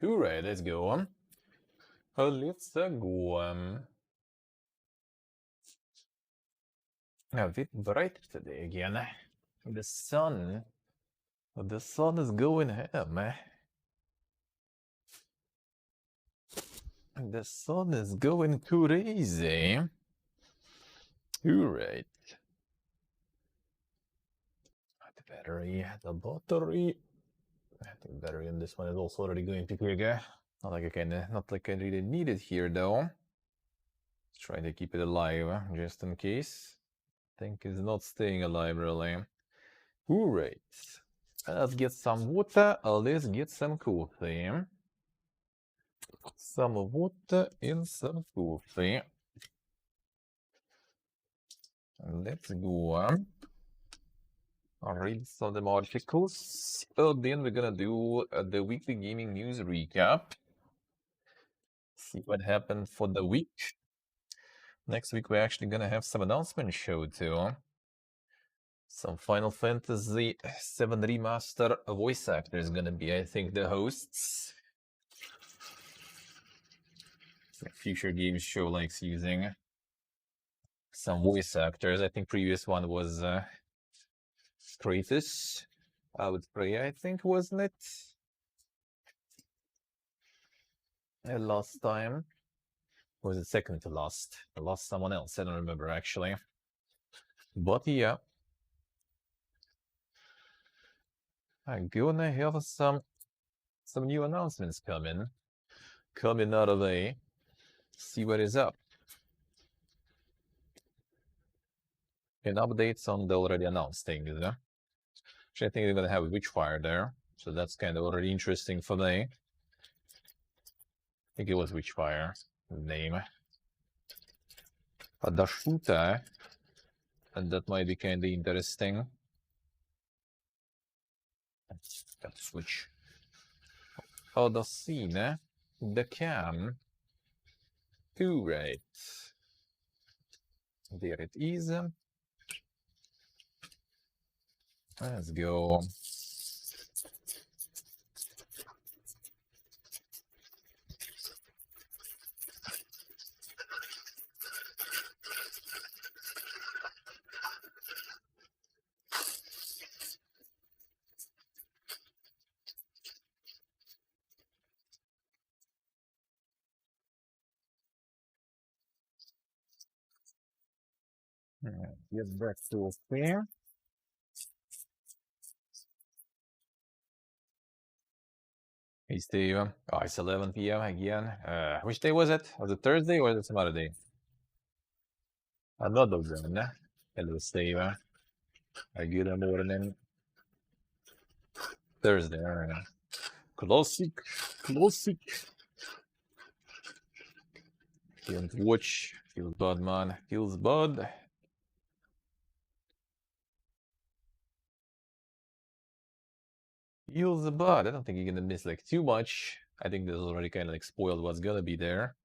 Alright, let's go. Let's go. A bit bright today again. The sun is going ham. The sun is going crazy. Alright. The battery. The battery on this one is also already going to quicker. Not like I really need it here though. Trying to keep it alive just in case. Think it's not staying alive really. Alright. Let's get some water. Let's get some coffee. Some water and some coffee. Let's go. I'll read some of the articles. Then we're gonna do the weekly gaming news recap. See what happened for the week. Next week we're actually gonna have some announcement show too. Some Final Fantasy VII Remaster voice actors gonna be, I think, the hosts. Future Games Show likes using some voice actors. I think previous one was Kratos. With Freya, I think, wasn't it? Last time. Or was it second to last? I lost someone else. I don't remember actually. But yeah. I'm gonna have some new announcements coming out of a see what is up. And updates on the already announced things. Actually, I think they're gonna have a Witchfire there, so that's kind of already interesting for me. I think it was Witchfire, the name. The shooter, and that might be kind of interesting. Got to switch. Oh, the scene, the cam. Right. There it is. Let's go. Get back to fair. Hey Steve. Oh, it's 11 p.m. again. Which day was it? Was it Thursday or was it some other day? Another one. Hello Steve. Good morning. Thursday, alright. Classic. Can't watch. Feels bad, man. Feels bad. Feels bad. I don't think you're gonna miss like too much. I think this is already kind of like spoiled what's gonna be there.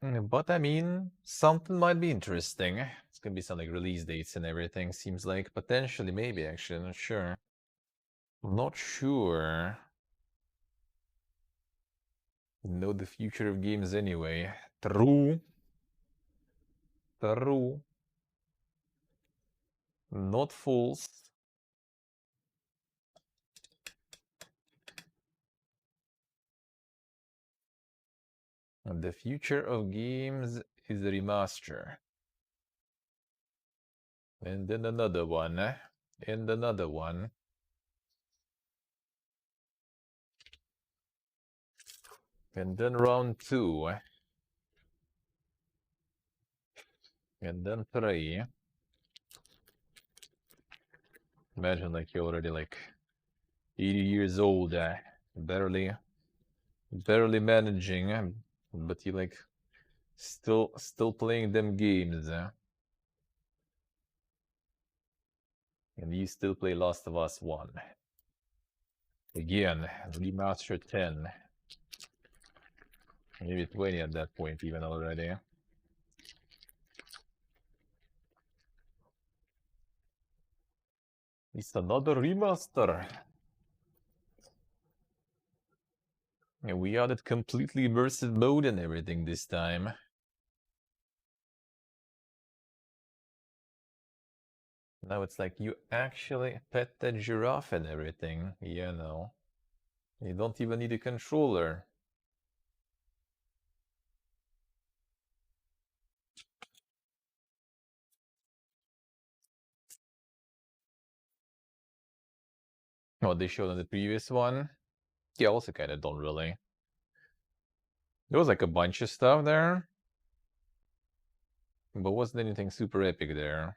But I mean, something might be interesting. It's gonna be some like release dates and everything. Seems like potentially, maybe actually. I'm not sure. Not sure. Know the future of games anyway. True. Not false. The future of games is a remaster. And then another one. And another one. And then round 2. And then 3. Imagine like you're already like 80 years old, barely managing, but you like still playing them games, and you still play Last of Us 1. Again, remaster 10. Maybe 20 at that point even already. It's another remaster. And we added completely immersive mode and everything this time. Now it's like you actually pet the giraffe and everything. You know. You don't even need a controller. What they showed on the previous one. Yeah, also kind of don't really. There was like a bunch of stuff there. But wasn't anything super epic there.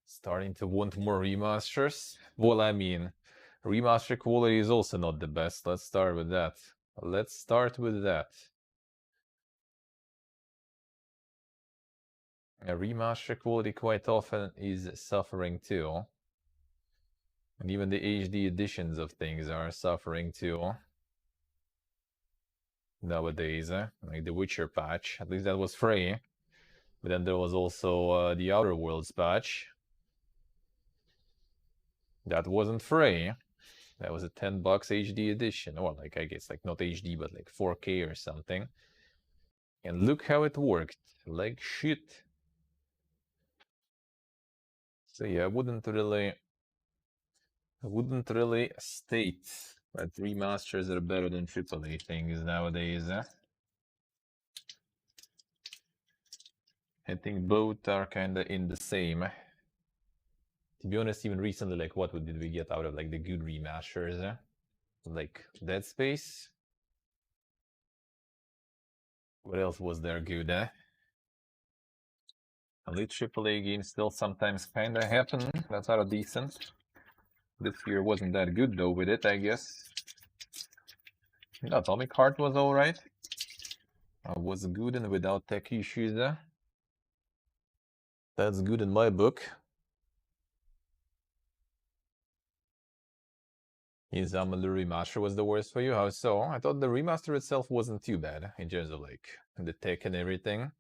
Starting to want more remasters? Well, I mean, remaster quality is also not the best. Let's start with that. Let's start with that. Remaster quality quite often is suffering too. And even the HD editions of things are suffering too. Nowadays, like the Witcher patch, at least that was free. But then there was also the Outer Worlds patch. That wasn't free. That was a $10 HD edition, or like I guess like not HD but like 4K or something. And look how it worked, like shit. So yeah, I wouldn't really state that remasters are better than AAA things nowadays. I think both are kinda in the same. To be honest, even recently, like what did we get out of like the good remasters? Like Dead Space? What else was there good, Elite AAA games still sometimes kinda happen that are decent. This year wasn't that good though with it, I guess. Atomic Heart was alright. Was good and without tech issues. That's good in my book. Is the remaster was the worst for you? How so? I thought the remaster itself wasn't too bad in terms of like the tech and everything.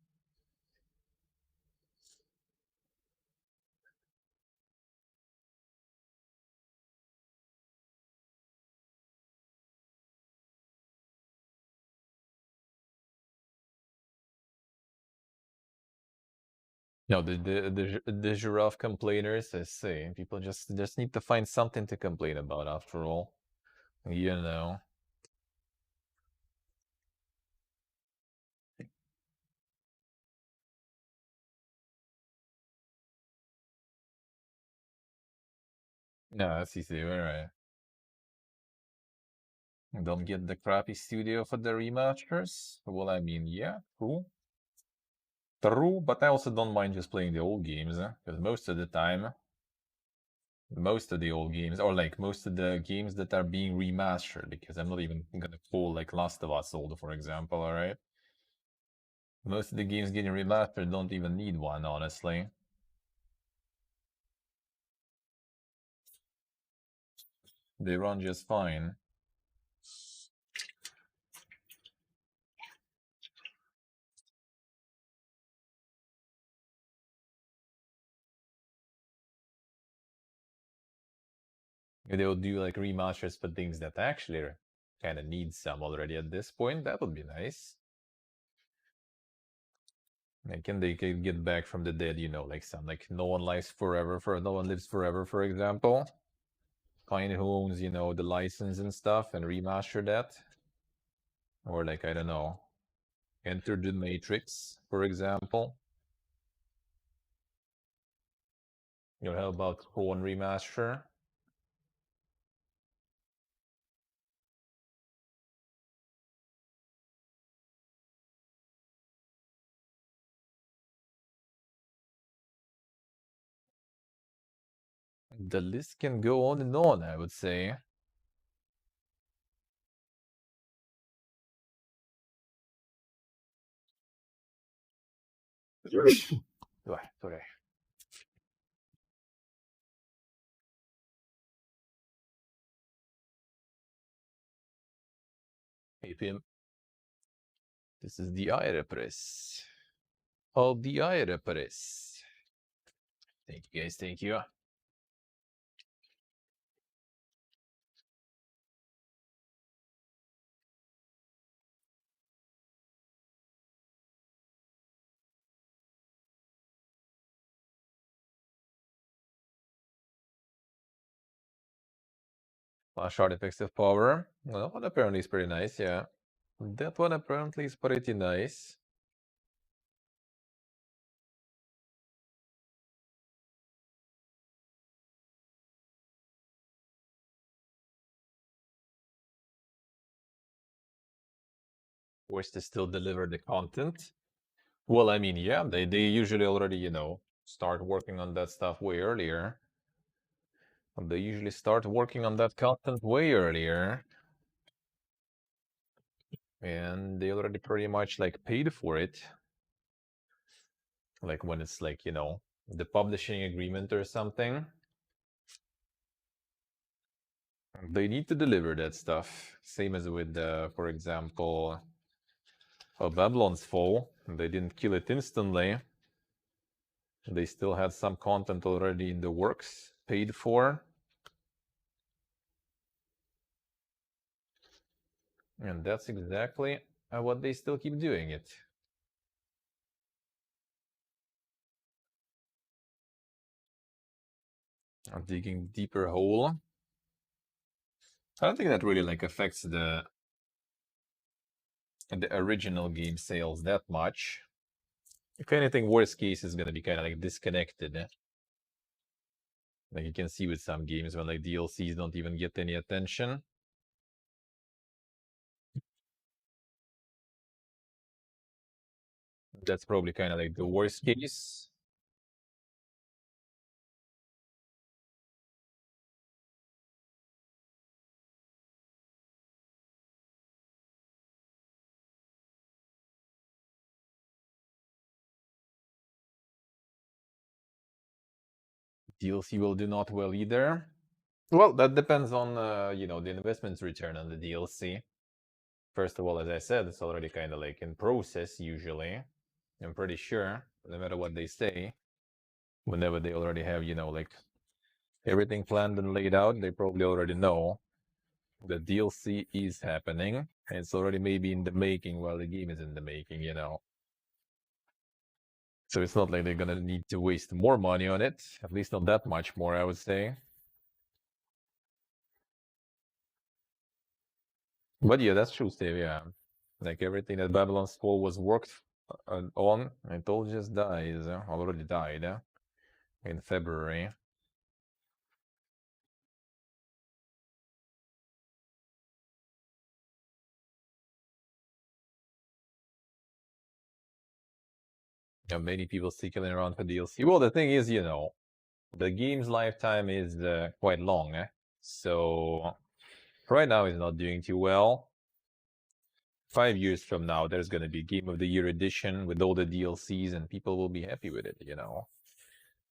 No, the giraffe complainers, I say, people just need to find something to complain about after all. You know. No, that's easy, alright. Don't get the crappy studio for the remasters? Well, I mean, yeah, cool. True, but I also don't mind just playing the old games, because most of the time, most of the old games, or like most of the games that are being remastered, because I'm not even gonna call like Last of Us old, for example, alright? Most of the games getting remastered don't even need one, honestly. They run just fine. They'll do like remasters for things that actually kind of need some already at this point. That would be nice. Like, can they get back from the dead, you know, like some like No One Lives Forever for No One Lives Forever, for example. Find who owns, you know, the license and stuff and remaster that. Or like, I don't know, Enter the Matrix, for example. You know, how about Clone Remaster? The list can go on and on, I would say. Sorry. APM. This is the Aeropress. Oh, the Aeropress. Thank you guys, thank you. Flash artifacts of power. Well, that one apparently is pretty nice, yeah. That one apparently is pretty nice. Forced to still deliver the content. Well, I mean, yeah, they usually already, start working on that stuff way earlier. They usually start working on that content way earlier. And they already pretty much like paid for it. Like when it's like, the publishing agreement or something. They need to deliver that stuff. Same as with, for example, Babylon's Fall. They didn't kill it instantly. They still had some content already in the works, paid for. And that's exactly what they still keep doing it. Digging deeper hole. I don't think that really like affects the original game sales that much. If anything, worst case is gonna be kind of like disconnected. Like you can see with some games when like DLCs don't even get any attention. That's probably kind of like the worst case. DLC will do not well either. Well, that depends on the investment's return on the DLC. First of all, as I said, it's already kind of like in process usually. I'm pretty sure, no matter what they say, whenever they already have, like everything planned and laid out, they probably already know the DLC is happening. And it's already maybe in the making while the game is in the making. So it's not like they're gonna need to waste more money on it. At least not that much more, I would say. But yeah, that's true, Steve. Yeah, like everything that Babylon's Fall was worked on, it all just dies. Already died in February. Many people still killing around for DLC. Well, the thing is, the game's lifetime is quite long. So right now it's not doing too well. 5 years from now, there's going to be Game of the Year edition with all the DLCs, and people will be happy with it,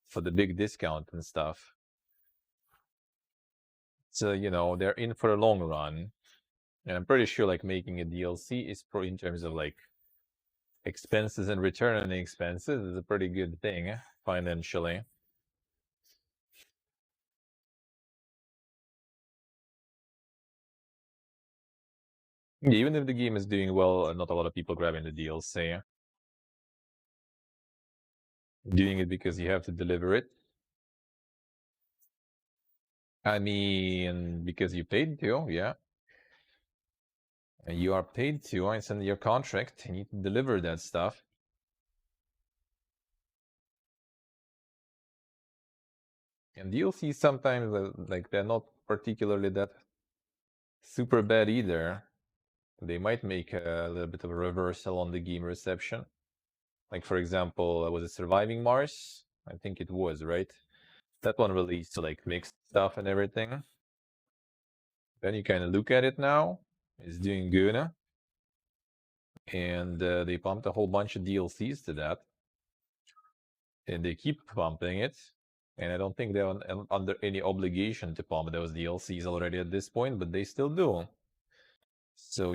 for the big discount and stuff. So, they're in for a long run. And I'm pretty sure like making a DLC is in terms of like expenses and return on the expenses is a pretty good thing financially. Even if the game is doing well, not a lot of people grabbing the DLC. Doing it because you have to deliver it. I mean, because you paid to, yeah. And you are paid to, it's in your contract, and you need to deliver that stuff. And DLCs sometimes, like, they're not particularly that super bad either. They might make a little bit of a reversal on the game reception. Like, for example, was it Surviving Mars? I think it was, right? That one released to like mixed stuff and everything. Then you kind of look at it now. It's doing good. And they pumped a whole bunch of DLCs to that. And they keep pumping it. And I don't think they're under any obligation to pump those DLCs already at this point, but they still do. So,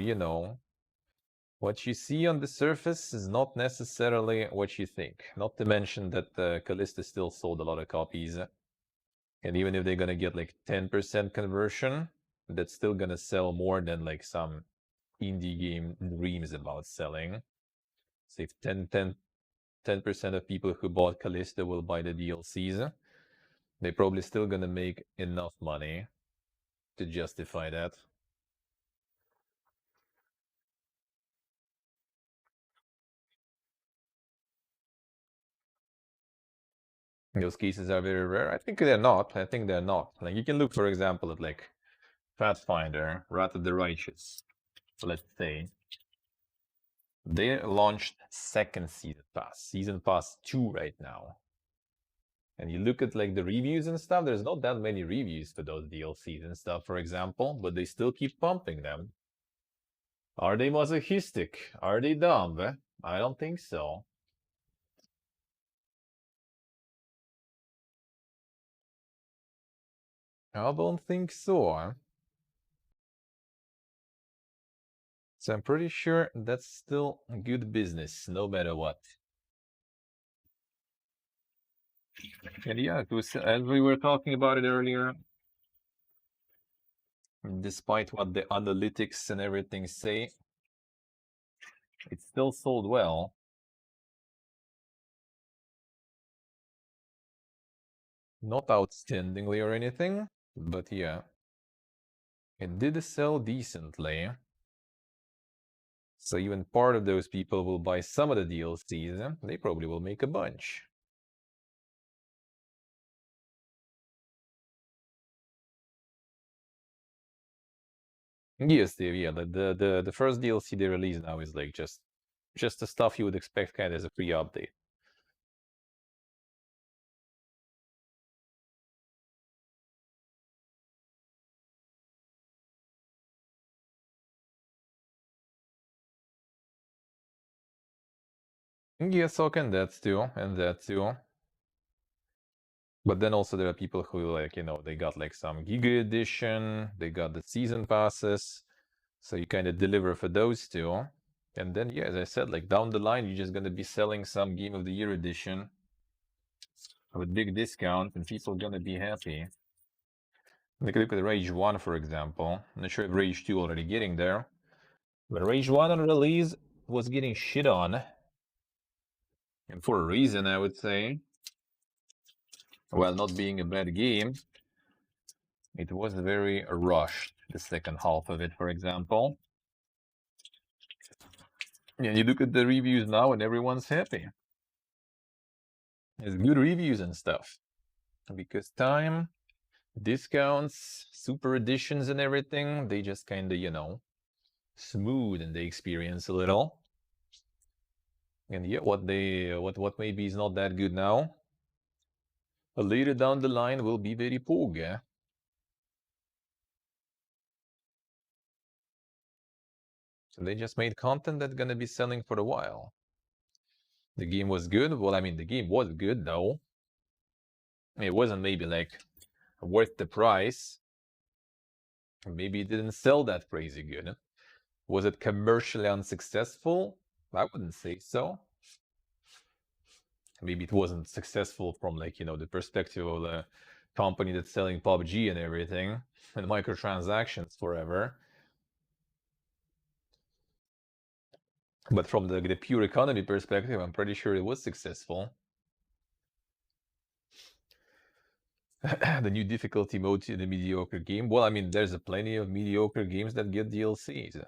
what you see on the surface is not necessarily what you think. Not to mention that Callisto still sold a lot of copies. And even if they're going to get like 10% conversion, that's still going to sell more than like some indie game dreams about selling. So if 10% of people who bought Callisto will buy the DLCs, they're probably still going to make enough money to justify that. Those cases are very rare. I think they're not. I think they're not. Like you can look, for example, at like Pathfinder, Wrath of the Righteous. Let's say they launched second season pass 2 right now. And you look at like the reviews and stuff, there's not that many reviews for those DLCs and stuff, for example, but they still keep pumping them. Are they masochistic? Are they dumb? I don't think so. I don't think so. So I'm pretty sure that's still good business, no matter what. And yeah, it was, as we were talking about it earlier, despite what the analytics and everything say, it still sold well. Not outstandingly or anything, but yeah, it did sell decently. So even part of those people will buy some of the DLCs. They probably will make a bunch. Yes, yeah, the first DLC they released now is like just the stuff you would expect kind of as a pre-update. Yes, so can that too, and that too. But then also there are people who like, you know, they got like some Giga Edition, they got the season passes, so you kind of deliver for those two. And then, yeah, as I said, like down the line, you're just gonna be selling some Game of the Year edition with big discount, and people are gonna be happy. Like look at Rage 1, for example. I'm not sure if Rage 2 already getting there. But Rage 1 on release was getting shit on. And for a reason, I would say. While not being a bad game, it was very rushed, the second half of it, for example. And you look at the reviews now and everyone's happy. There's good reviews and stuff. Because time, discounts, super editions and everything, they just kind of, you know, smooth in the experience a little. And yeah, what maybe is not that good now, later down the line will be very poor. So they just made content that's gonna be selling for a while. The game was good. Well, I mean, the game was good though. It wasn't maybe like worth the price. Maybe it didn't sell that crazy good. Was it commercially unsuccessful? I wouldn't say so. Maybe it wasn't successful from like, you know, the perspective of the company that's selling PUBG and everything and microtransactions forever. But from the pure economy perspective, I'm pretty sure it was successful. The new difficulty mode in the mediocre game. Well, I mean, there's a plenty of mediocre games that get DLCs.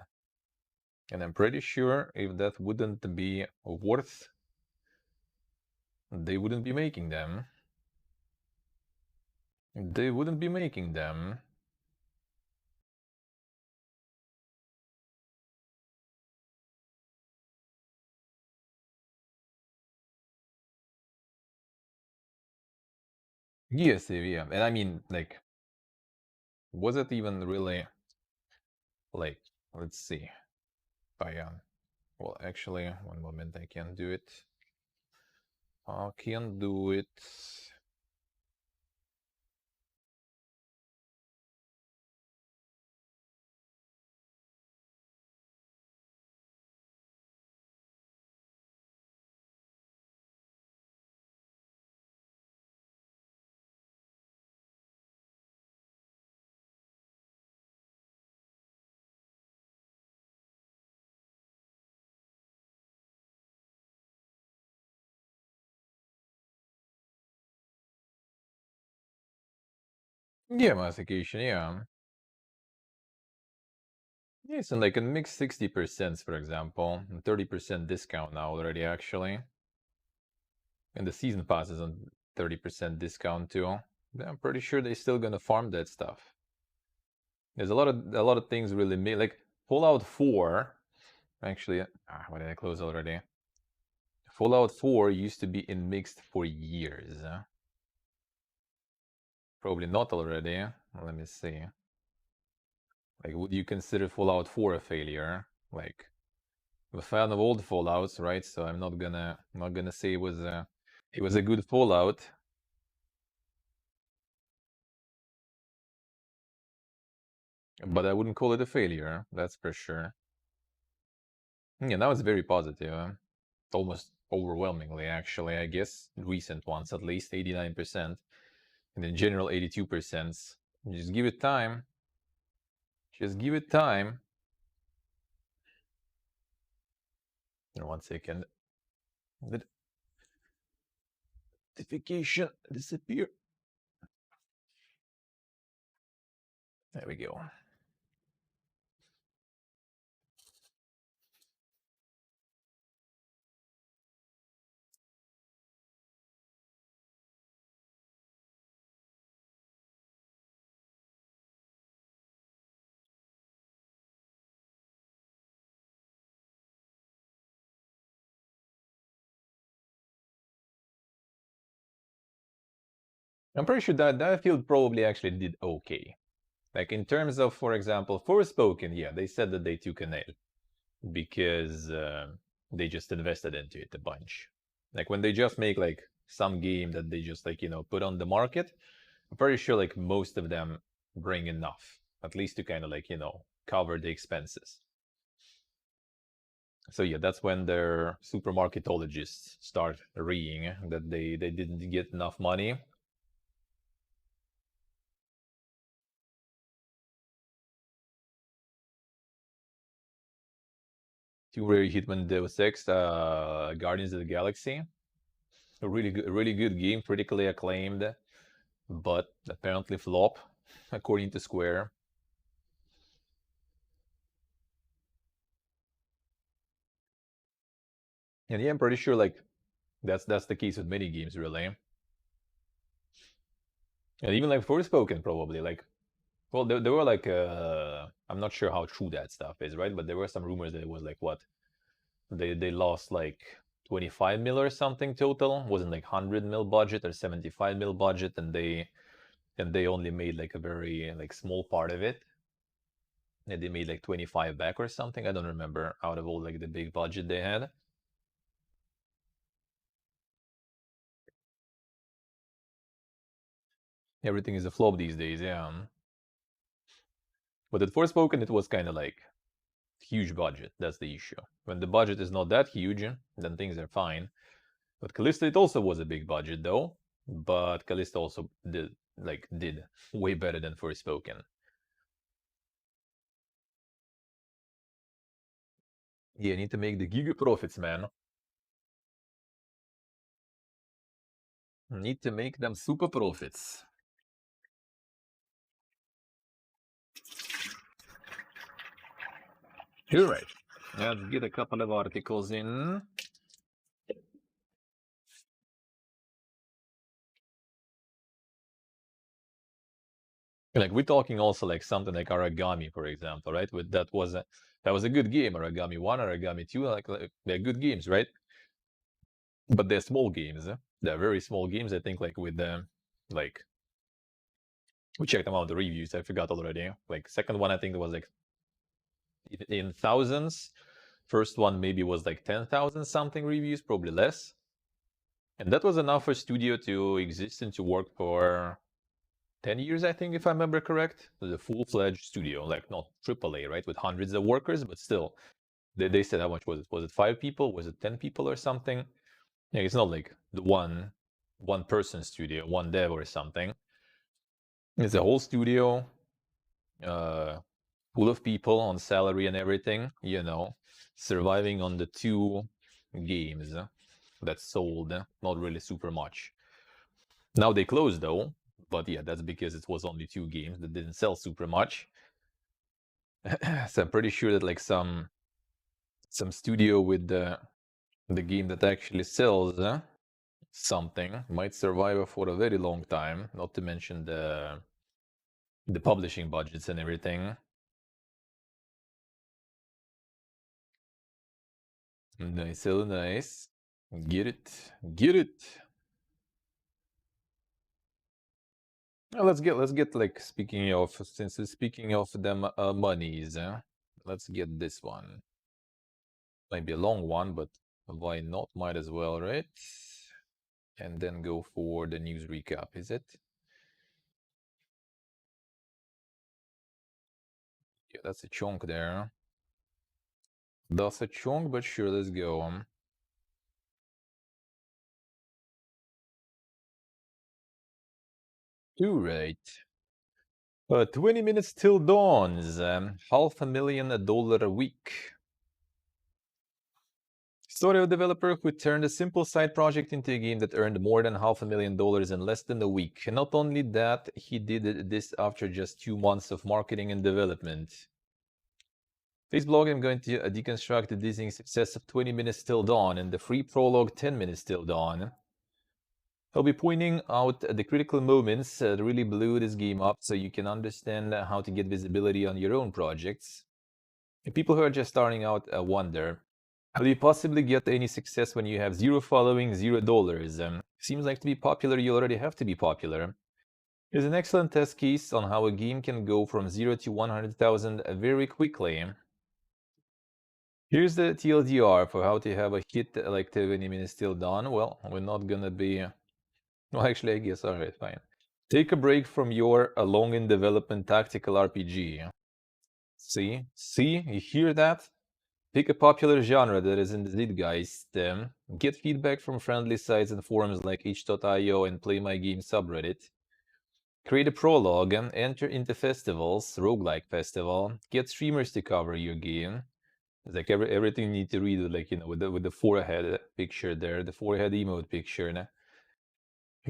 And I'm pretty sure if that wouldn't be worth, they wouldn't be making them. They wouldn't be making them. Yes, yeah. And I mean, like, was it even really, like, let's see. Well, actually, one moment, I can do it. I can do it. Yeah, mastication, yeah. Yes, and like a mixed 60%, for example, and 30% discount now already, actually. And the season pass is on 30% discount too. Yeah, I'm pretty sure they're still gonna farm that stuff. There's a lot of things really made, like Fallout 4. Actually, why did I close already? Fallout 4 used to be in mixed for years. Probably not already. Let me see. Like, would you consider Fallout 4 a failure? Like, I'm a fan of old Fallouts, right? So I'm not gonna say it was a good Fallout. But I wouldn't call it a failure, that's for sure. Yeah, now it's very positive. Almost overwhelmingly, actually, I guess. Recent ones, at least 89%. And in general, 82%. Just give it time. Just give it time. And 1 second. The notification disappear. There we go. I'm pretty sure that Battlefield probably actually did okay. Like in terms of, for example, Forspoken, yeah, they said that they took an L because they just invested into it a bunch. Like when they just make like some game that they just like, put on the market, I'm pretty sure like most of them bring enough, at least to kind of like, cover the expenses. So yeah, that's when their supermarketologists start reeing that they didn't get enough money. Two rare Hitman Deus Ex, Guardians of the Galaxy. A really good game, critically acclaimed, but apparently flop, according to Square. And yeah, I'm pretty sure like that's the case with many games, really. And even like Forspoken, probably like, well, there were like I'm not sure how true that stuff is, right? But there were some rumors that it was like what they lost like 25 mil or something total. Wasn't like 100 mil budget or 75 mil budget, and they only made like a very like small part of it. And they made like 25 back or something. I don't remember out of all like the big budget they had. Everything is a flop these days, yeah. But at Forspoken, it was kind of like huge budget. That's the issue. When the budget is not that huge, then things are fine. But Callisto, it also was a big budget though. But Callisto also did way better than Forspoken. Yeah, you need to make the giga profits, man. Need to make them super profits. You're right. Let's get a couple of articles in. Like we're talking also like something like Origami, for example, right? With that was a good game. Origami 1, Origami 2, like they're good games, right? But they're small games. They're very small games. I think like with them, like we checked them out the reviews. I forgot already. Like second one, I think it was like in thousands. First one maybe was like 10,000 something reviews, probably less. And that was enough for studio to exist and to work for 10 years, I think, if I remember correct. It was a full-fledged studio, like not AAA, right, with hundreds of workers, but still. They said how much was it? Was it 5 people? Was it 10 people or something? Yeah, it's not like the one person studio, one dev or something. It's a whole studio, uh, full of people on salary and everything, surviving on the 2 games that sold not really super much. Now they closed though, but yeah, that's because it was only 2 games that didn't sell super much. So I'm pretty sure that like some studio with the game that actually sells something might survive for a very long time, not to mention the publishing budgets and everything. Nice, so nice. Get it, get it. Now let's get like speaking of, since it's speaking of them monies, let's get this one. Might be a long one, but why not? Might as well, right? And then go for the news recap, is it? Yeah, that's a chunk there. That's a chunk, but sure, let's go. 2 right. 20 minutes till dawns. $500,000 a week. Story of a developer who turned a simple side project into a game that earned more than $500,000 in less than a week. And not only that, he did this after just 2 months of marketing and development. This blog, I'm going to deconstruct the dizzying success of 20 minutes till dawn and the free prologue 10 minutes till dawn. I'll be pointing out the critical moments that really blew this game up so you can understand how to get visibility on your own projects. If people who are just starting out wonder, how do you possibly get any success when you have 0 following, $0? Seems like to be popular, you already have to be popular. Here's an excellent test case on how a game can go from 0 to 100,000 very quickly. Here's the TLDR for how to have a hit like 20 minutes till dawn. Well, we're not gonna be... Well, actually, I guess, alright, fine. Take a break from your long in development tactical RPG. See? You hear that? Pick a popular genre that is in the zeitgeist, get feedback from friendly sites and forums like itch.io and Play My Game subreddit. Create a prologue, enter into festivals, roguelike festival, get streamers to cover your game. It's like everything you need to read, like, you know, with the forehead picture there, the forehead emote picture.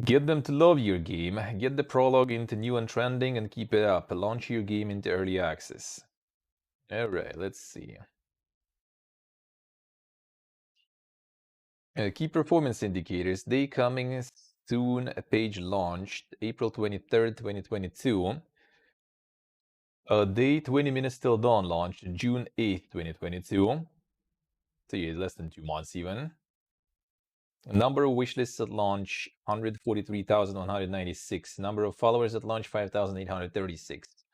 Get them to love your game, get the prologue into new and trending and keep it up. Launch your game into early access. Alright, let's see. Key performance indicators. Day coming soon. A page launched April 23rd, 2022. Day 20 minutes till dawn launched June 8th, 2022. So yeah, less than 2 months even. Number of wishlists at launch 143,196. Number of followers at launch 5,836.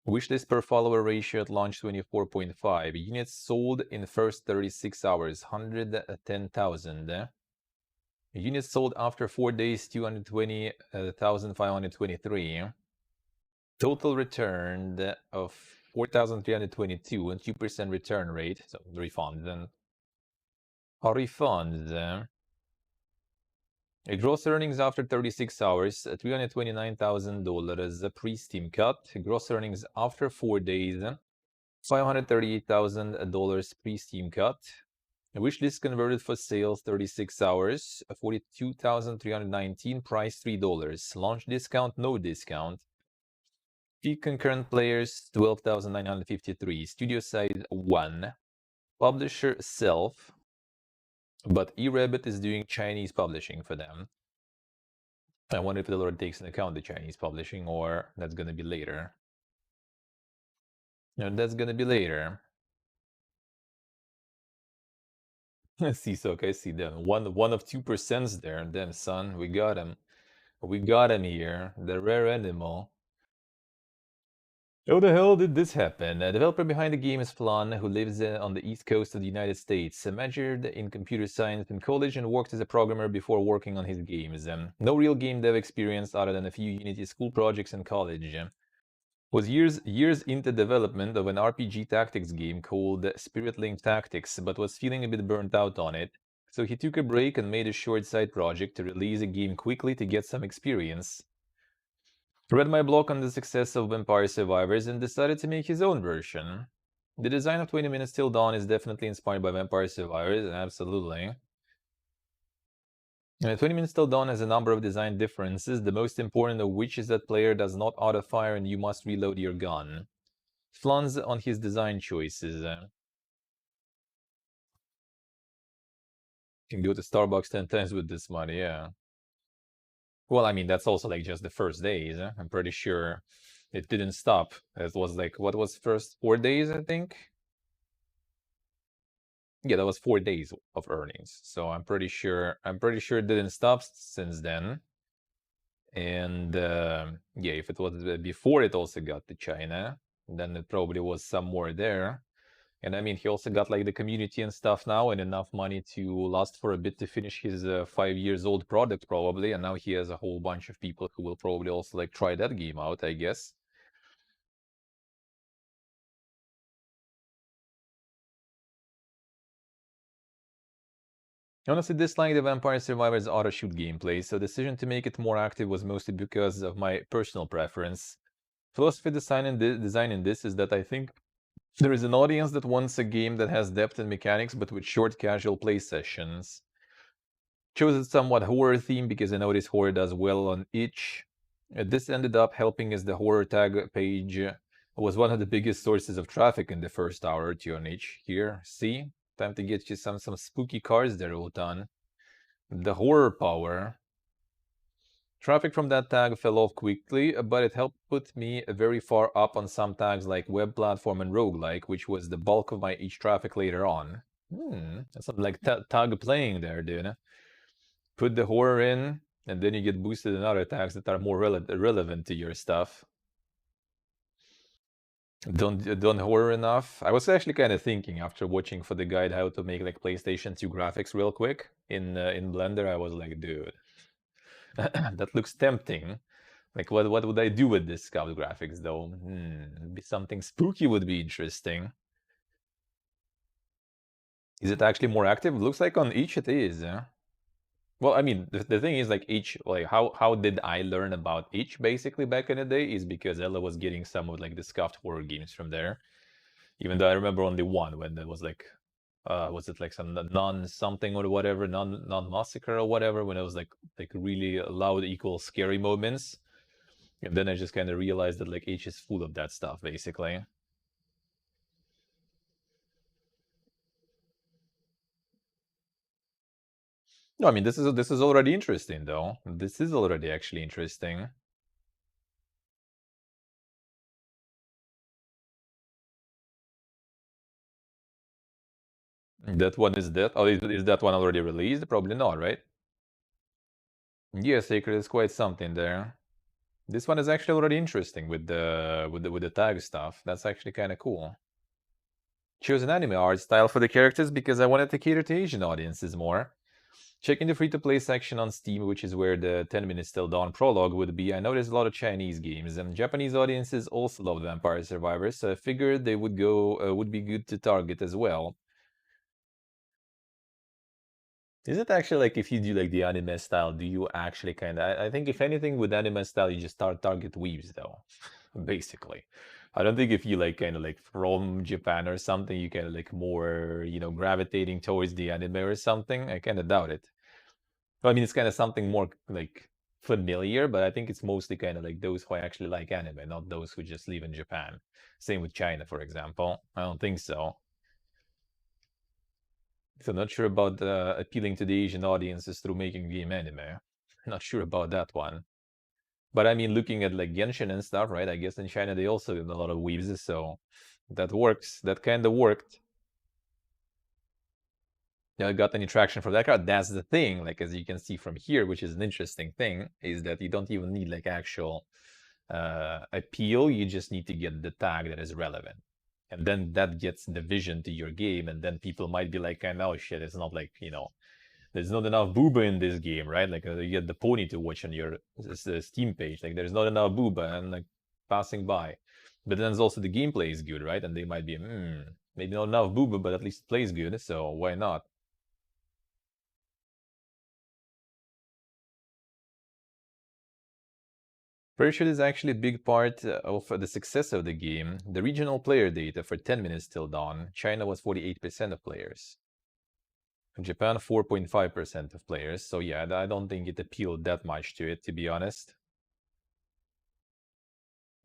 Wishlist per follower ratio at launch 24.5. Units sold in first 36 hours 110,000. Units sold after 4 days 220,523. Total returned of 4,322 and 2% return rate. So refund then. Refunds. Gross earnings after 36 hours, $329,000 pre-Steam cut. Gross earnings after 4 days, $538,000 pre-Steam cut. Wishlist converted for sales 36 hours, 42,319, price $3. Launch discount, no discount. Peak concurrent players 12,953. Studio side 1. Publisher self, but eRabbit is doing Chinese publishing for them. I wonder if the Lord takes into account the Chinese publishing, or that's gonna be later. No, that's gonna be later. See, so okay, see them. One of 2% there. Then, son, we got him. We got him here. The rare animal. How the hell did this happen? A developer behind the game is Flan, who lives on the east coast of the United States. Majored in computer science in college and worked as a programmer before working on his games. No real game dev experience other than a few Unity school projects in college. Was years into development of an RPG tactics game called Spirit Link Tactics, but was feeling a bit burnt out on it. So he took a break and made a short side project to release a game quickly to get some experience. Read my blog on the success of Vampire Survivors and decided to make his own version. The design of 20 Minutes Till Dawn is definitely inspired by Vampire Survivors, absolutely. 20 Minutes Till Dawn has a number of design differences, the most important of which is that player does not auto-fire and you must reload your gun. Flans on his design choices. Can go to Starbucks 10 times with this money, yeah. Well, I mean, that's also like just the first days. I'm pretty sure it didn't stop. It was like, what was first 4 days, I think? Yeah, that was 4 days of earnings. So I'm pretty sure it didn't stop since then. And yeah, if it was before it also got to China, then it probably was somewhere there. And I mean, he also got like the community and stuff now and enough money to last for a bit to finish his 5 years old product probably. And now he has a whole bunch of people who will probably also like try that game out, I guess. I honestly dislike the Vampire Survivors auto shoot gameplay, so the decision to make it more active was mostly because of my personal preference. Philosophy design in this is that I think there is an audience that wants a game that has depth and mechanics, but with short, casual play sessions. Chose a somewhat horror theme because I noticed horror does well on itch. This ended up helping as the horror tag page was one of the biggest sources of traffic in the first hour or two on itch. Here, see? Time to get you some spooky cards there, Ultan. The horror power. Traffic from that tag fell off quickly, but it helped put me very far up on some tags like web platform and roguelike, which was the bulk of my itch traffic later on. That's something like tag playing there, dude. Put the horror in, and then you get boosted in other tags that are more relevant to your stuff. Don't horror enough. I was actually kind of thinking after watching for the guide how to make like PlayStation 2 graphics real quick in Blender. I was like, dude, that looks tempting. Like, what would I do with this scout graphics though? Maybe something spooky would be interesting. Is it actually more active? Looks like on each it is. Well, I mean, the thing is like each like how did I learn about each basically back in the day is because Ella was getting some of like the scuffed horror games from there. Even though I remember only one when there was like was it like some non something or whatever, non massacre or whatever, when it was like really loud equal scary moments. And then I just kind of realized that like H is full of that stuff basically. No, I mean this is already interesting though. This is already actually interesting. That one is that. Oh, is that one already released? Probably not, right? Yeah, Sacred is quite something there. This one is actually already interesting with the tag stuff. That's actually kind of cool. Choose an anime art style for the characters because I wanted to cater to Asian audiences more. Checking the free-to-play section on Steam, which is where the 10 minutes till dawn prologue would be, I noticed a lot of Chinese games, and Japanese audiences also love Vampire Survivors, so I figured they would be good to target as well. Is it actually like if you do like the anime style, do you actually kind of? I think if anything with anime style, you just start target weaves though, basically. I don't think if you like kind of like from Japan or something, you kind of like more gravitating towards the anime or something. I kind of doubt it. Well, I mean, it's kind of something more like familiar, but I think it's mostly kind of like those who actually like anime, not those who just live in Japan. Same with China, for example. I don't think so. So not sure about appealing to the Asian audiences through making game anime. Not sure about that one. But I mean, looking at like Genshin and stuff, right? I guess in China they also have a lot of weaves, so that works. That kind of worked. Yeah, I got any traction from that card. That's the thing. Like as you can see from here, which is an interesting thing, is that you don't even need like actual appeal. You just need to get the tag that is relevant. And then that gets the vision to your game, and then people might be like, "Oh shit, it's not like there's not enough booba in this game, right? Like you get the pony to watch on your Steam page. Like there's not enough booba, and like passing by. But then there's also the gameplay is good, right? And they might be, maybe not enough booba, but at least it plays good, so why not? Pretty sure this is actually a big part of the success of the game. The regional player data for 10 minutes till dawn, China was 48% of players. Japan, 4.5% of players. So yeah, I don't think it appealed that much to it, to be honest.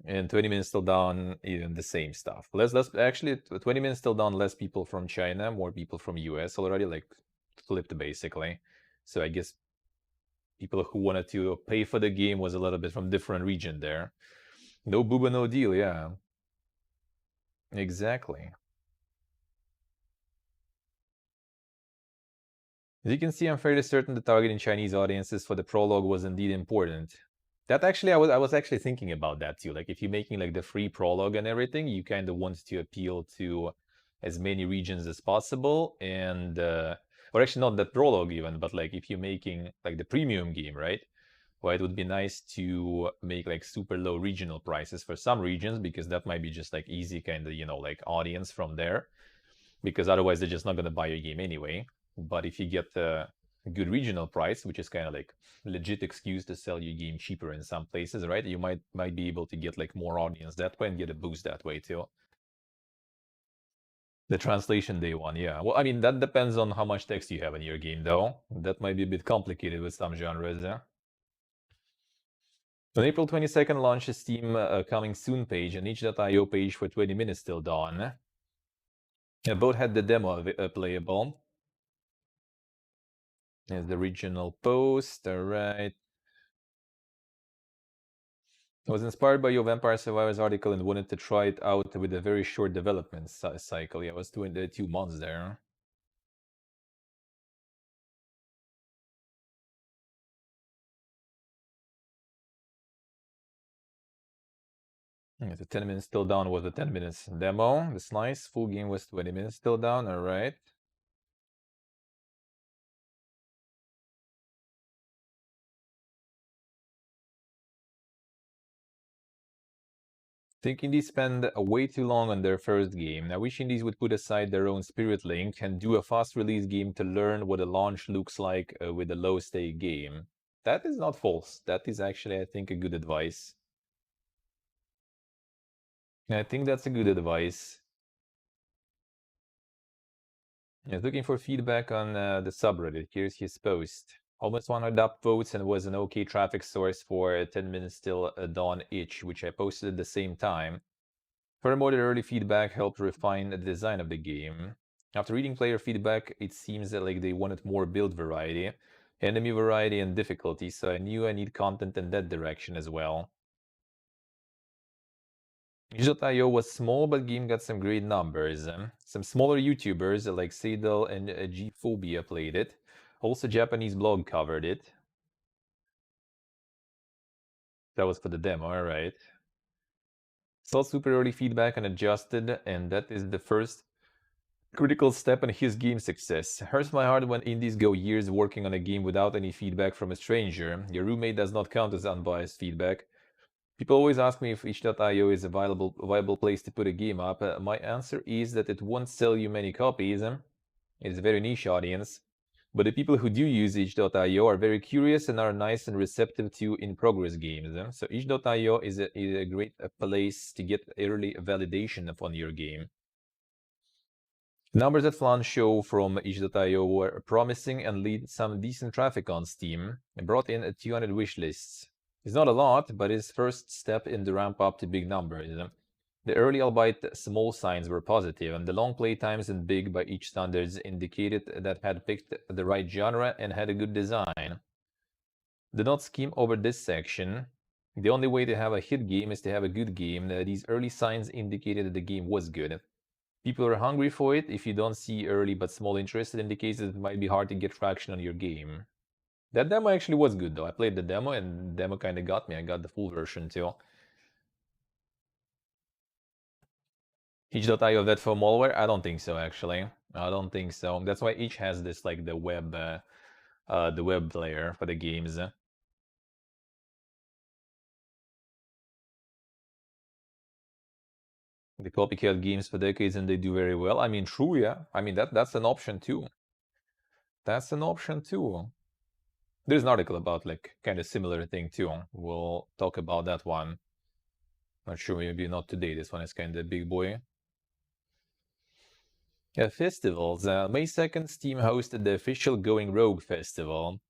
And 20 minutes till dawn, even the same stuff. Less actually 20 minutes till dawn, less people from China, more people from US already, like flipped basically. So I guess people who wanted to pay for the game was a little bit from different region there. No booba, no deal, yeah. Exactly. As you can see, I'm fairly certain the targeting Chinese audiences for the prologue was indeed important. That actually, I was actually thinking about that too. Like, if you're making like the free prologue and everything, you kind of want to appeal to as many regions as possible, and or actually not that prologue even, but like if you're making like the premium game, right? Well, it would be nice to make like super low regional prices for some regions, because that might be just like easy kind of, like audience from there, because otherwise they're just not going to buy your game anyway. But if you get a good regional price, which is kind of like legit excuse to sell your game cheaper in some places, right? You might be able to get like more audience that way and get a boost that way too. The translation day one, yeah. Well, I mean, that depends on how much text you have in your game, though. That might be a bit complicated with some genres, yeah. On April 22nd, launch a Steam coming soon page and itch.io page for 20 minutes till dawn. Both had the demo playable. There's the regional post, alright. I was inspired by your Vampire Survivors article and wanted to try it out with a very short development cycle. Yeah, I was doing the 2 months there. Yeah, the 10 minutes till down was a 10 minutes demo. That's nice. Full game was 20 minutes till down, alright. Think indies spend way too long on their first game. I wish indies would put aside their own Spirit Link and do a fast release game to learn what a launch looks like with a low stake game. That is not false. That is actually, I think, a good advice. I think that's a good advice. Yeah, looking for feedback on the subreddit. Here's his post. Almost 100 upvotes and was an okay traffic source for 10 minutes till dawn itch, which I posted at the same time. Furthermore, the early feedback helped refine the design of the game. After reading player feedback, it seems that like they wanted more build variety, enemy variety, and difficulty, so I knew I need content in that direction as well. itch.io was small, but game got some great numbers. Some smaller YouTubers like Seidel and G-Phobia played it. Also, Japanese blog covered it. That was for the demo, alright. Saw super early feedback and adjusted, and that is the first critical step in his game success. Hurts my heart when indies go years working on a game without any feedback from a stranger. Your roommate does not count as unbiased feedback. People always ask me if itch.io is a viable place to put a game up. My answer is that it won't sell you many copies. It's a very niche audience. But the people who do use itch.io are very curious and are nice and receptive to in-progress games. So itch.io is a great place to get early validation upon your game. Numbers at launch show from itch.io were promising and lead some decent traffic on Steam, and brought in 200 wishlists. It's not a lot, but it's first step in the ramp up to big numbers. The early albeit small signs were positive, and the long play times and big by itch standards indicated that had picked the right genre and had a good design. Do not skim over this section. The only way to have a hit game is to have a good game. These early signs indicated that the game was good. People are hungry for it. If you don't see early but small interest, it indicates that it might be hard to get traction on your game. That demo actually was good though. I played the demo and the demo kind of got me. I got the full version too. itch.io vet for malware? I don't think so actually. I don't think so. That's why each has this like the web layer for the games. They copycat games for decades and they do very well. I mean, true, yeah. I mean that's an option too. That's an option too. There's an article about like kind of similar thing too. We'll talk about that one. Not sure, maybe not today. This one is kind of big boy. Festivals. May 2nd, Steam hosted the official Going Rogue Festival.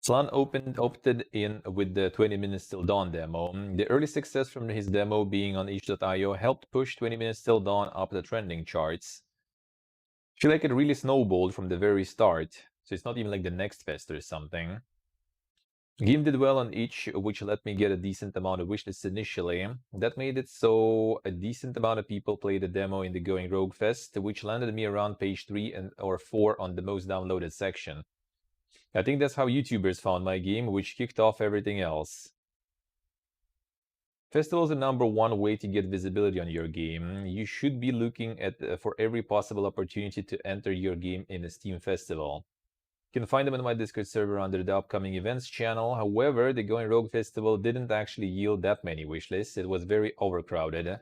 Slan opted in with the 20 Minutes Till Dawn demo. The early success from his demo being on itch.io helped push 20 Minutes Till Dawn up the trending charts. I feel like it really snowballed from the very start, so it's not even like the next fest or something. Game did well on each, which let me get a decent amount of wishlists initially. That made it so a decent amount of people played the demo in the Going Rogue Fest, which landed me around page 3 or 4 on the most downloaded section. I think that's how YouTubers found my game, which kicked off everything else. Festival is the #1 way to get visibility on your game. You should be looking at for every possible opportunity to enter your game in a Steam festival. You can find them in my Discord server under the upcoming events channel. However, the Going Rogue Festival didn't actually yield that many wishlists. It was very overcrowded.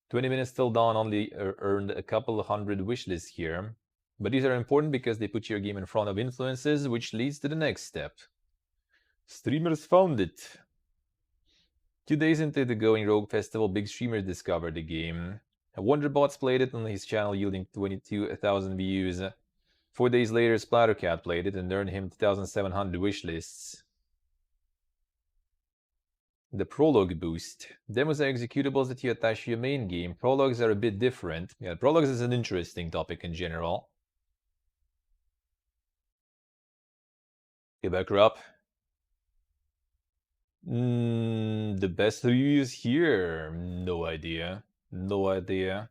20 Minutes Till Dawn only earned a couple hundred wishlists here. But these are important because they put your game in front of influences, which leads to the next step. Streamers found it. 2 days into the Going Rogue Festival, big streamers discovered the game. Wonderbots played it on his channel, yielding 22,000 views. 4 days later, Splattercat played it and earned him 2,700 wishlists. The prologue boost. Demos are executables that you attach to your main game. Prologues are a bit different. Yeah, prologues is an interesting topic in general. Get back up. The best reviews here? No idea. No idea.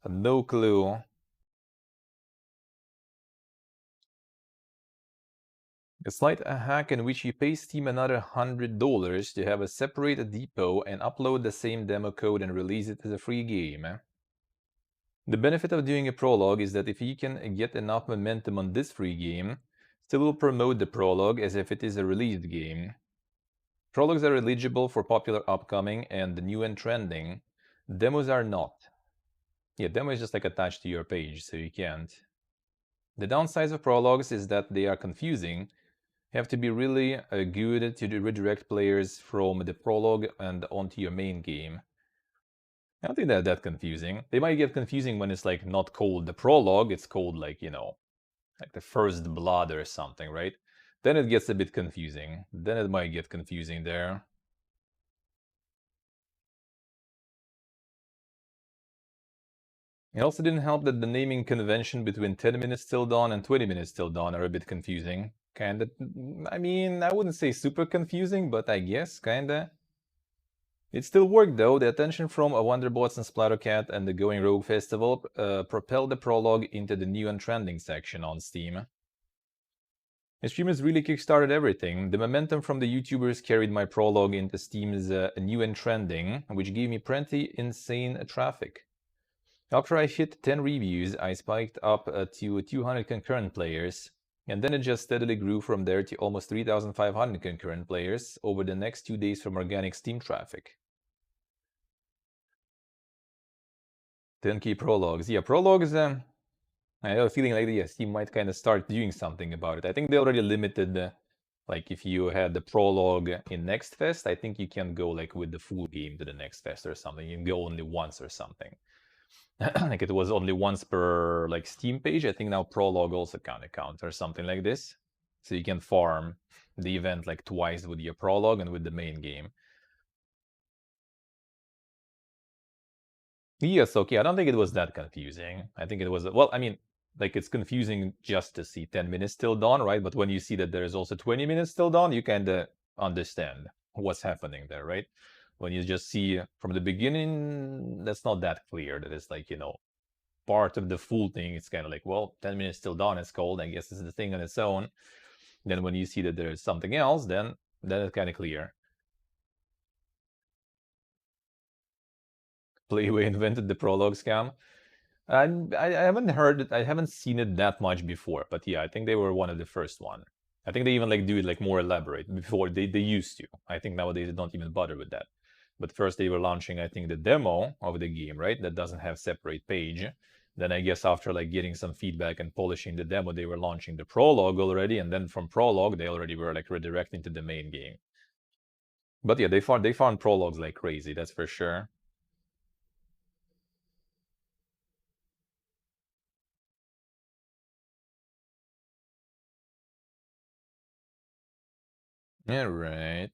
No clue. It's like a hack in which you pay Steam another $100 to have a separate depot and upload the same demo code and release it as a free game. The benefit of doing a prologue is that if you can get enough momentum on this free game, still will promote the prologue as if it is a released game. Prologues are eligible for popular upcoming and the new and trending. Demos are not. Yeah, demo is just like attached to your page, so you can't. The downside of prologues is that they are confusing. You have to be really good to redirect players from the prologue and onto your main game. I don't think they're that confusing. They might get confusing when it's like not called the prologue, it's called like, you know, like the first blood or something, right? Then it gets a bit confusing. Then it might get confusing there. It also didn't help that the naming convention between 10 Minutes Till Dawn and 20 Minutes Till Dawn are a bit confusing. Kinda, I mean, I wouldn't say super confusing, but I guess kinda. It still worked though. The attention from Wonderbots and Splattercat and the Going Rogue Festival propelled the prologue into the new and trending section on Steam. The streamers really kickstarted everything. The momentum from the YouTubers carried my prologue into Steam's new and trending, which gave me plenty insane traffic. After I hit 10 reviews, I spiked up to 200 concurrent players, and then it just steadily grew from there to almost 3,500 concurrent players over the next 2 days from organic Steam traffic. 10k prologues. Yeah, prologues, I have a feeling like Steam might kind of start doing something about it. I think they already limited, like if you had the prologue in Next Fest, I think you can go like with the full game to the Next Fest or something. You can go only once or something. Like it was only once per like Steam page. I think now prologue also kind of counts or something like this. So you can farm the event like twice with your prologue and with the main game. Yes, okay. I don't think it was that confusing. I think it was, well, I mean, like it's confusing just to see 10 minutes till dawn, right? But when you see that there's also 20 minutes till dawn, you kind of understand what's happening there, right? When you just see from the beginning, that's not that clear that it's like, you know, part of the full thing. It's kind of like, well, 10 minutes till dawn is cold. I guess it's the thing on its own. Then when you see that there's something else, then it's kind of clear. Playway invented the prologue scam. I haven't heard it, I haven't seen it that much before, but yeah, I think they were one of the first one. I think they even like do it like more elaborate before they used to. I think nowadays they don't even bother with that. But first they were launching, I think, the demo of the game, right? That doesn't have separate page. Then I guess after like getting some feedback and polishing the demo, they were launching the prologue already, and then from prologue they already were like redirecting to the main game. But yeah, they found prologues like crazy, that's for sure. Alright.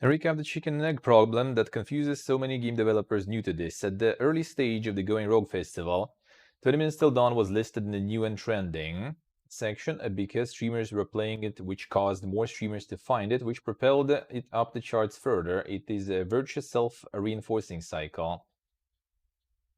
Recap the chicken and egg problem that confuses so many game developers new to this. At the early stage of the Going Rogue Festival, 20 Minutes Till Dawn was listed in the new and trending section because streamers were playing it, which caused more streamers to find it, which propelled it up the charts further. It is a virtuous self-reinforcing cycle.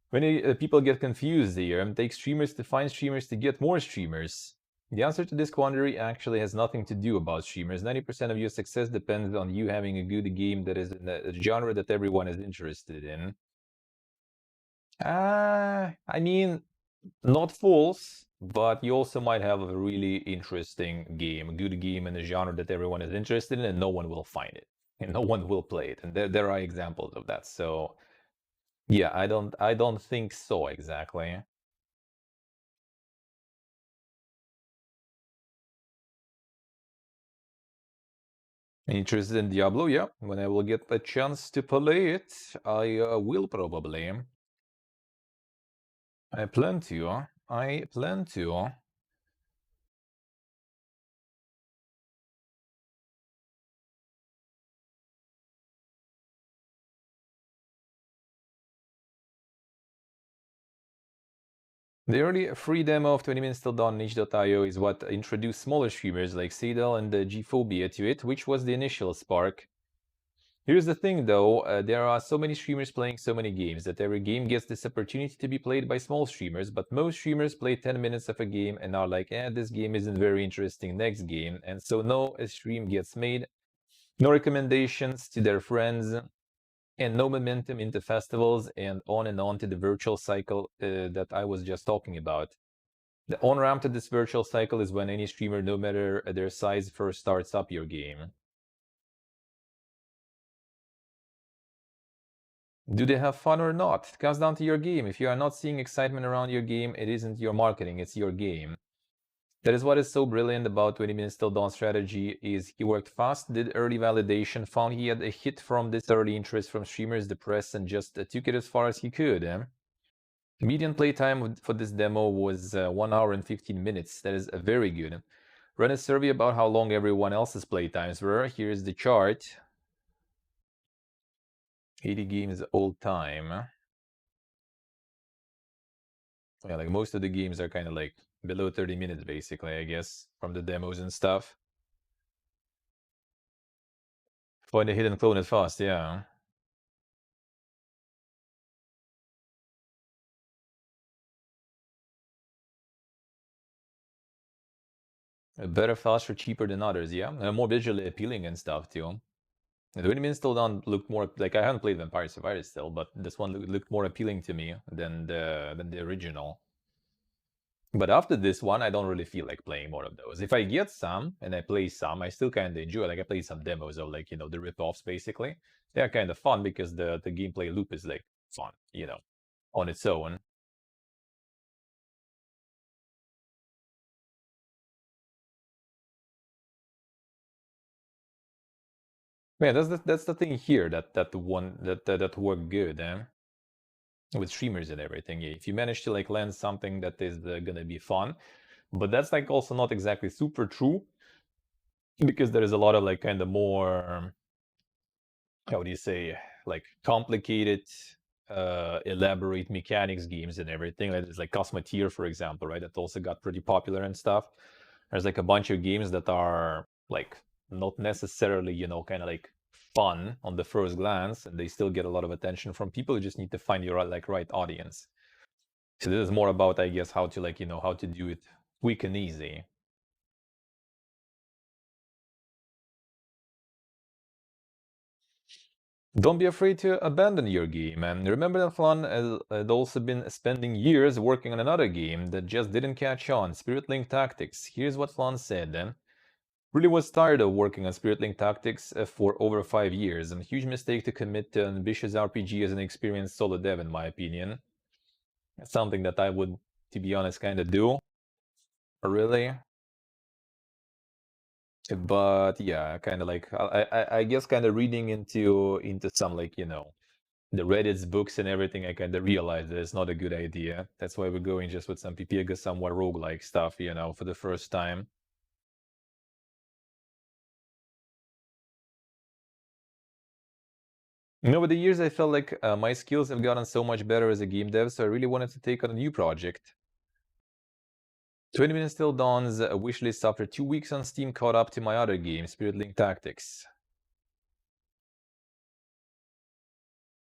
When people get confused here, it takes streamers to find streamers to get more streamers. The answer to this quandary actually has nothing to do about streamers. 90% of your success depends on you having a good game that is in a genre that everyone is interested in. I mean, not false, but you also might have a really interesting game, a good game in a genre that everyone is interested in, and no one will find it, and no one will play it. And there are examples of that. So, yeah, I don't think so exactly. Interested in Diablo? Yeah, when I will get a chance to play it, I will probably. I plan to. I plan to. The early free demo of 20 Minutes Till Dawn niche.io is what introduced smaller streamers like Seidel and G-Phobia to it, which was the initial spark. Here's the thing though, there are so many streamers playing so many games that every game gets this opportunity to be played by small streamers, but most streamers play 10 minutes of a game and are like, this game isn't very interesting, next game. And so no stream gets made, no recommendations to their friends, and no momentum into festivals, and on to the virtual cycle that I was just talking about. The on-ramp to this virtual cycle is when any streamer, no matter their size, first starts up your game. Do they have fun or not? It comes down to your game. If you are not seeing excitement around your game, it isn't your marketing, it's your game. That is what is so brilliant about 20 Minutes Till Dawn strategy is he worked fast, did early validation, found he had a hit from this early interest from streamers, the press, and just took it as far as he could. Median playtime for this demo was 1 hour and 15 minutes. That is very good. Run a survey about how long everyone else's playtimes were. Here's the chart. 80 games all time. Yeah, like most of the games are kind of like below 30 minutes, basically, I guess, from the demos and stuff. Find a hidden clone it fast, yeah. Better, faster, cheaper than others, yeah. And more visually appealing and stuff, too. The 20 Minutes Till Dawn looked more like I haven't played Vampire Survivors still, but this one looked more appealing to me than the original. But after this one, I don't really feel like playing more of those. If I get some and I play some, I still kind of enjoy. Like I played some demos of like the rip-offs basically. They're kind of fun because the gameplay loop is like fun, on its own. Yeah, that's the thing here that worked good, with streamers and everything. Yeah, if you manage to like land something that is gonna be fun, but that's like also not exactly super true because there is a lot of like kind of more, how do you say, like complicated elaborate mechanics games and everything. Like there's like Cosmoteer, for example, right? That also got pretty popular and stuff. There's like a bunch of games that are like not necessarily, kind of like fun on the first glance, and they still get a lot of attention from people. You just need to find your like right audience. So this is more about, I guess, how to like, how to do it quick and easy. Don't be afraid to abandon your game, and remember that Flan had also been spending years working on another game that just didn't catch on, Spirit Link Tactics. Here's what Flan said. Really was tired of working on Spirit Link Tactics for over 5 years. A huge mistake to commit to an ambitious RPG as an experienced solo dev, in my opinion. It's something that I would, to be honest, kind of do. Really. But yeah, kind of like, I guess kind of reading into some like, the Reddit's books and everything, I kind of realized that it's not a good idea. That's why we're going just with some Pipiega, somewhat roguelike stuff, for the first time. Over the years I felt like my skills have gotten so much better as a game dev, so I really wanted to take on a new project. 20 Minutes Till Dawn's wishlist after 2 weeks on Steam caught up to my other game, Spirit Link Tactics.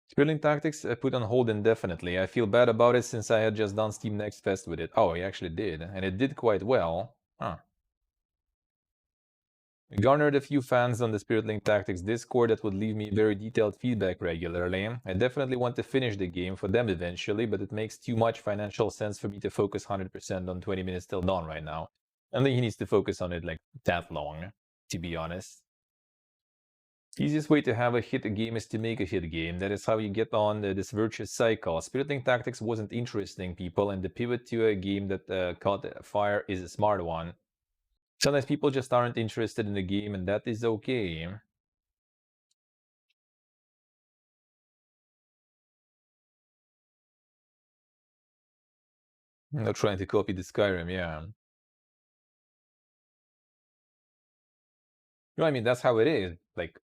Spirit Link Tactics put on hold indefinitely. I feel bad about it since I had just done Steam Next Fest with it. Oh, I actually did, and it did quite well. Huh. We garnered a few fans on the Spirit Link Tactics Discord that would leave me very detailed feedback regularly. I definitely want to finish the game for them eventually, but it makes too much financial sense for me to focus 100% on 20 Minutes Till Dawn right now. I think he needs to focus on it like that long, to be honest. Easiest way to have a hit game is to make a hit game. That is how you get on this virtuous cycle. Spirit Link Tactics wasn't interesting, people, and the pivot to a game that caught fire is a smart one. Sometimes people just aren't interested in the game, and that is okay. I'm not trying to copy the Skyrim, yeah. No, I mean, that's how it is. Like,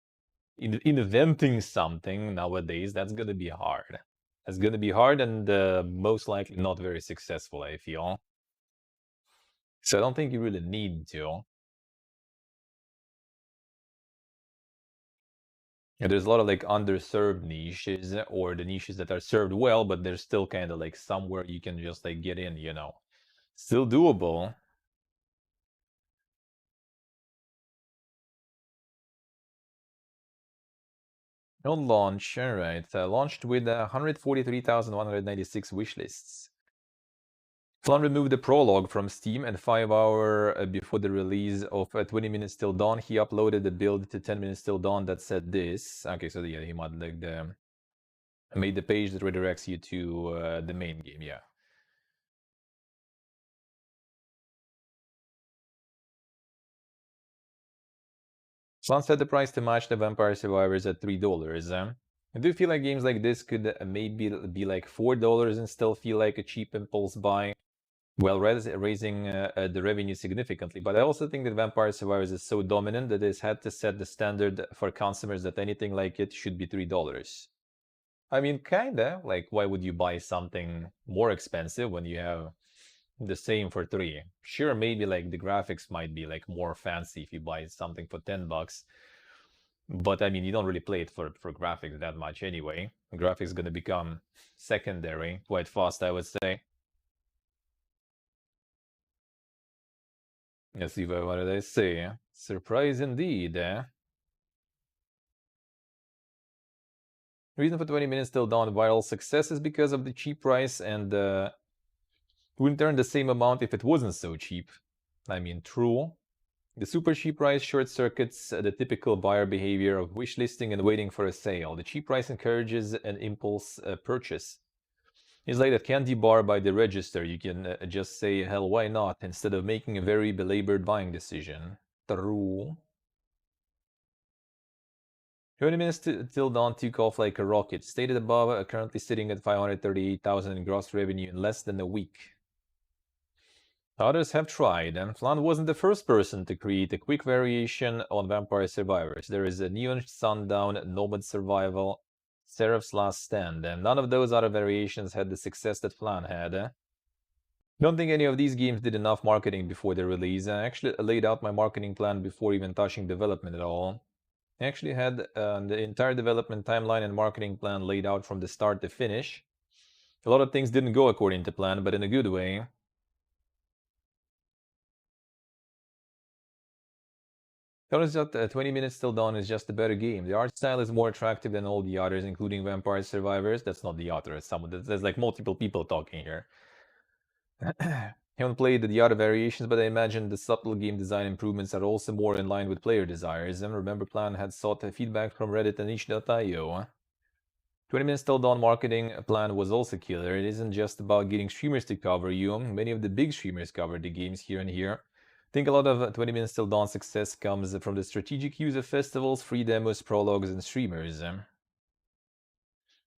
inventing something nowadays, that's gonna be hard. That's gonna be hard and most likely not very successful, I feel. So I don't think you really need to. Yeah, there's a lot of like underserved niches or the niches that are served well, but there's still kind of like somewhere you can just like get in, you know. Still doable. On launch, alright. Launched with 143,196 wishlists. Flan removed the prologue from Steam, and 5 hours before the release of 20 Minutes Till Dawn, he uploaded the build to 10 Minutes Till Dawn that said this. Okay, so yeah, he made the page that redirects you to the main game, yeah. Flan set the price to match the Vampire Survivors at $3. I do feel like games like this could maybe be like $4 and still feel like a cheap impulse buy, while raising the revenue significantly. But I also think that Vampire Survivors is so dominant that it's had to set the standard for consumers that anything like it should be $3. I mean, kinda. Like, why would you buy something more expensive when you have the same for 3? Sure, maybe like the graphics might be like more fancy if you buy something for $10. But I mean, you don't really play it for graphics that much anyway. Graphics gonna become secondary quite fast, I would say. Let's see, what did I say? Surprise indeed, eh? Reason for 20 Minutes Till Dawn viral success is because of the cheap price, and wouldn't earn the same amount if it wasn't so cheap. I mean, true. The super cheap price short circuits the typical buyer behavior of wishlisting and waiting for a sale. The cheap price encourages an impulse purchase. It's like that candy bar by the register. You can just say, hell, why not, instead of making a very belabored buying decision. True. 20 minutes till dawn took off like a rocket. Stated above, currently sitting at 538,000 in gross revenue in less than a week. Others have tried, and Flan wasn't the first person to create a quick variation on Vampire Survivors. There is a Neon Sundown, Nomad Survival, Seraph's Last Stand, and none of those other variations had the success that Flan had. Don't think any of these games did enough marketing before their release. I actually laid out my marketing plan before even touching development at all. I actually had the entire development timeline and marketing plan laid out from the start to finish. A lot of things didn't go according to plan, but in a good way. Turns out 20 Minutes Till Dawn is just a better game. The art style is more attractive than all the others, including Vampire Survivors. That's not the author, it's someone. There's like multiple people talking here. Haven't played the other variations, but I imagine the subtle game design improvements are also more in line with player desires. And remember, Plan had sought feedback from Reddit and itch.io. 20 Minutes Till Dawn marketing plan was also killer. It isn't just about getting streamers to cover you. Many of the big streamers covered the games here and here. I think a lot of 20 Minutes Till Dawn success comes from the strategic use of festivals, free demos, prologues, and streamers. The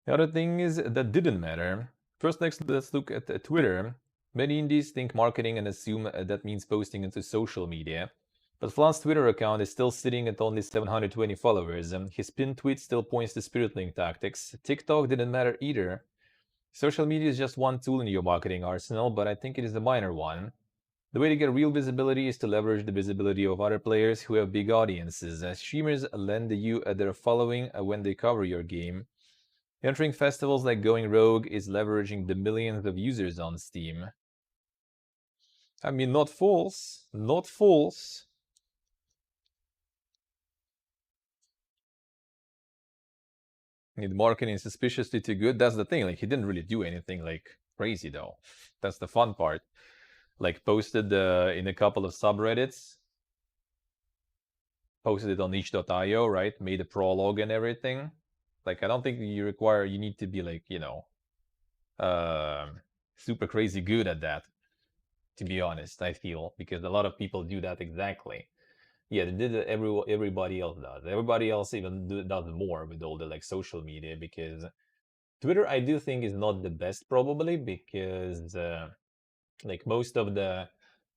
other thing is that didn't matter. First, next, let's look at Twitter. Many indies think marketing and assume that means posting into social media. But Flan's Twitter account is still sitting at only 720 followers, and his pinned tweet still points to Spirit Link tactics. TikTok didn't matter either. Social media is just one tool in your marketing arsenal, but I think it is a minor one. The way to get real visibility is to leverage the visibility of other players who have big audiences. As streamers lend you their following when they cover your game. Entering festivals like Going Rogue is leveraging the millions of users on Steam. I mean, not false. Not false. The marketing is suspiciously too good. That's the thing. Like, he didn't really do anything like crazy though. That's the fun part. Like, posted in a couple of subreddits. Posted it on itch.io, right? Made a prologue and everything. Like, I don't think you need to be like, you know, super crazy good at that. To be honest, I feel, because a lot of people do that exactly. Yeah, they did it, everybody else does. Everybody else even does more with all the like social media, because Twitter, I do think, is not the best probably, because like most of the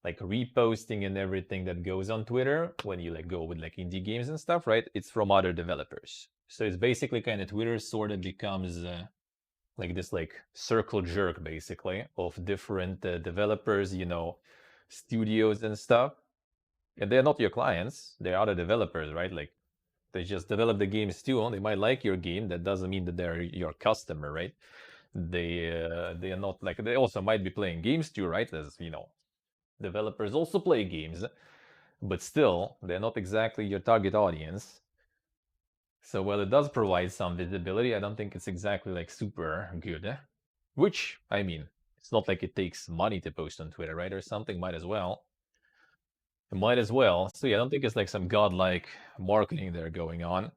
like reposting and everything that goes on Twitter when you like go with like indie games and stuff, right? It's from other developers. So it's basically kind of Twitter sort of becomes like this like circle jerk basically of different developers, you know, studios and stuff. And they're not your clients, they're other developers, right? Like they just develop the games too. They might like your game. That doesn't mean that they're your customer, right? They are not like, they also might be playing games too, right? As you know, developers also play games, but still they're not exactly your target audience. So while it does provide some visibility, I don't think it's exactly like super good. Which, I mean, it's not like it takes money to post on Twitter, right? Or something, might as well. It might as well. So yeah, I don't think it's like some godlike marketing there going on.